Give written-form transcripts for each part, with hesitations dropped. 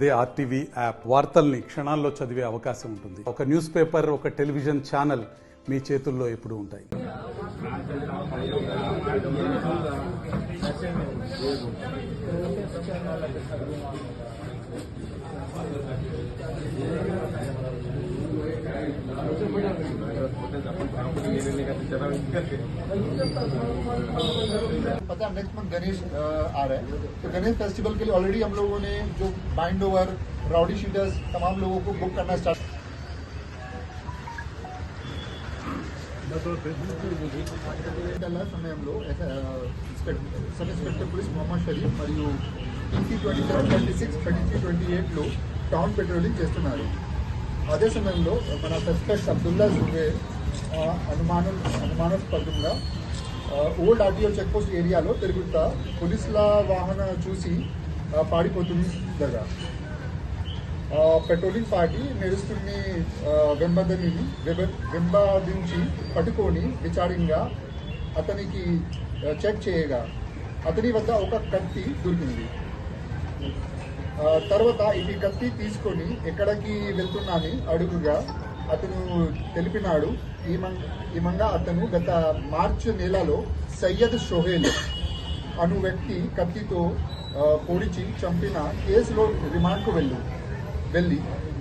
అదే RTV app వార్తల్ని క్షణాల్లో చదివే అవకాశం ఉంటుంది. ఒక న్యూస్ పేపర్, ఒక టెలివిజన్ ఛానల్ మీ చేతుల్లో ఎప్పుడూ ఉంటాయి. पता है नेक्स्ट मंथ गणेश आ रहा है, तो गणेश फेस्टिवल के लिए ऑलरेडी हम लोगों ने जो बाइंड ओवर, राउडी शीटर्स, तमाम लोगों को बुक करना स्टार्ट। సమయంలో sub inspector police Mohammed Sharif మరియు టీసీ 27, 26, 33, 28లో టౌన్ పెట్రోలింగ్ చేస్తున్నారు. అదే సమయంలో మన సస్పెక్ట్ అబ్దుల్లా జుబేర్ అనుమానాస్పదంగా ఓల్డ్ ఆర్టీఓ చెక్పోస్ట్ ఏరియాలో తిరుగుతా పోలీసుల వాహన చూసి పాడిపోతుండగా పెట్రోలింగ్ పార్టీ నేరస్తుడిని వెంబడించి పట్టుకొని విచారంగా అతనికి చెక్ చేయగా అతని వద్ద ఒక కత్తి దొరికింది. తర్వాత ఈ కత్తి తీసుకొని ఎక్కడికి వెళ్తున్నానని అడుగుగా అతను తెలిపినాడు. ఈమంగా అతను గత మార్చి నెలలో సయ్యద్ షోహేల్ అను వ్యక్తి కత్తితో పొడిచి చంపిన కేసులో రిమాండ్కు వెళ్ళి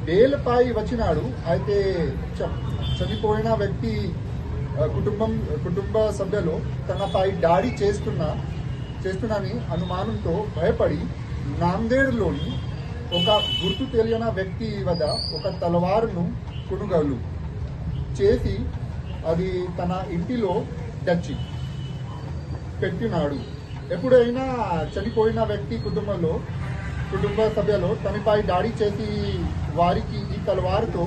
బెయిల్పై వచ్చినాడు. అయితే చనిపోయిన వ్యక్తి కుటుంబ సభ్యులు తనపై దాడి చేస్తున్నాని అనుమానంతో భయపడి నాందేడ్లోని ఒక గుర్తు తెలియని వ్యక్తి వద్ద ఒక తలవారును కొనుగోలు చేసి అది తన ఇంటిలో తెచ్చి పెట్టినాడు. ఎప్పుడైనా చనిపోయిన వ్యక్తి కుటుంబ సభ్యులు తనపై దాడి చేసి వారికి ఈ తలవారుతో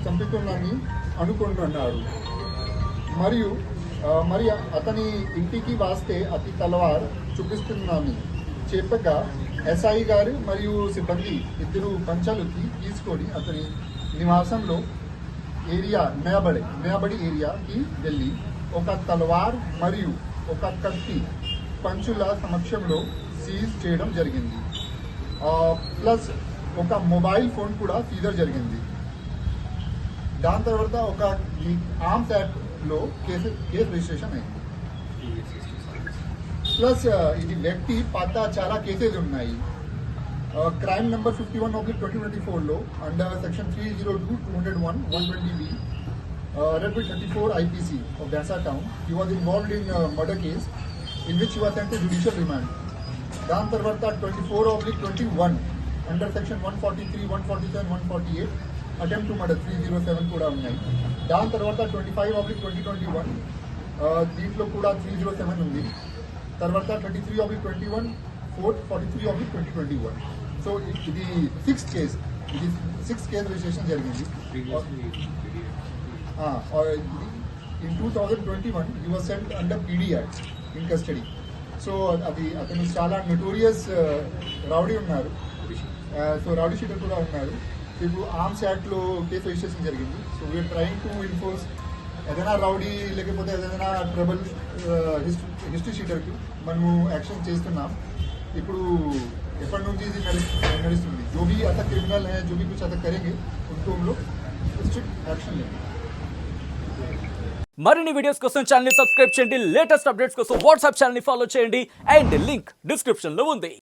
చంపుతున్నానని అనుకుంటున్నాడు. మరి అతని ఇంటికి వస్తే అతి తలవారు చూపిస్తున్నానని చెప్పగా ఎస్ఐ గారు మరియు సిబ్బంది ఇద్దరు పంచాలకి తీసుకొని అతని నివాసంలో నయాబడి ఏరియాకి వెళ్ళి ఒక తలవార్ మరియు ఒక కత్తి పంచుల సమక్షంలో సీజ్ చేయడం జరిగింది. ప్లస్ ఒక మొబైల్ ఫోన్ కూడా సీజర్ జరిగింది. దాని తర్వాత ఒక ఆర్మ్స్ యాక్ట్లో కేసు రిజిస్ట్రేషన్ అయింది. ప్లస్ ఇది వ్యక్తి పాత చాలా కేసెస్ ఉన్నాయి. క్రైమ్ నెంబర్ 51/2024లో under section 302, 201, 120B, Red 34 IPC of Dansa Town. He was involved in murder case in which he was sent to judicial remand. దాని తర్వాత 24/21 under section 143, 147, 148 attempt to murder 307 కూడా ఉన్నాయి. దాని తర్వాత 25/2021 దీంట్లో కూడా 307 ఉంది. తర్వాత 23/21, 43/2021. సో ఇది 6 కేస్ రిజిస్ట్రేషన్ జరిగింది. In 2021 he was sent under PD Act in custody. So అది అతను చాలా నోటోరియస్ రౌడీ ఉన్నారు. సో రౌడీ షీటర్ కూడా ఉన్నారు. ఇప్పుడు ఆర్మ్స్ యాక్ట్లో కేసు రిజిస్ట్రేషన్ జరిగింది. So we're trying to enforce ఏదైనా రౌడీ లేకపోతే ఏదైనా ట్రబుల్ హిస్టరీ షీటర్కి మనము యాక్షన్ చేస్తున్నాం. ఇప్పుడు ఎప్పటి నుంచి ఇది నడుస్తుంది. जो भी ऐसा क्रिमिनल है, जो भी कुछ ऐसा करेंगे उनको हम लोग स्ट्रिक्ट एक्शन लेंगे. మరిన్ని వీడియోస్ కోసం ఛానల్ ని సబ్స్క్రైబ్ చేయండి. లేటెస్ట్ అప్డేట్స్ కోసం వాట్సాప్ ఛానల్ ని ఫాలో చేయండి. అండ్ లింక్ డిస్క్రిప్షన్ లో ఉంది.